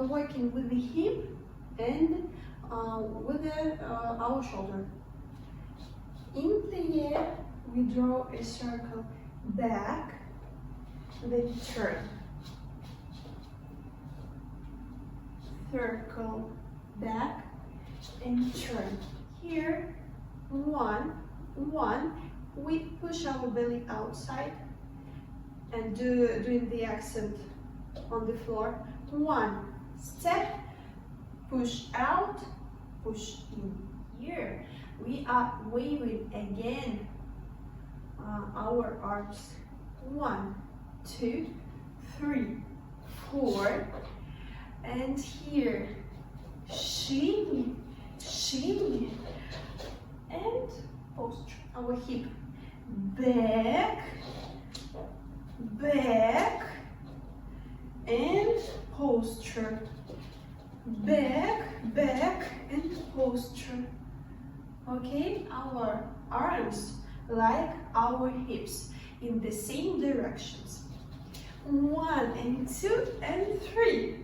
we're working with the hip and with our shoulder. In the air, we draw a circle back, then turn. Circle back and turn. Here, one, we push our belly outside and doing the accent on the floor. One step, push out, push in. Here, we are waving again our arms. 1, 2, 3, 4, and here, shimmy, shimmy, and posture. Our hip back, back, and posture. Back, back, and posture. Okay, our arms like our hips in the same directions. 1 and 2 and 3.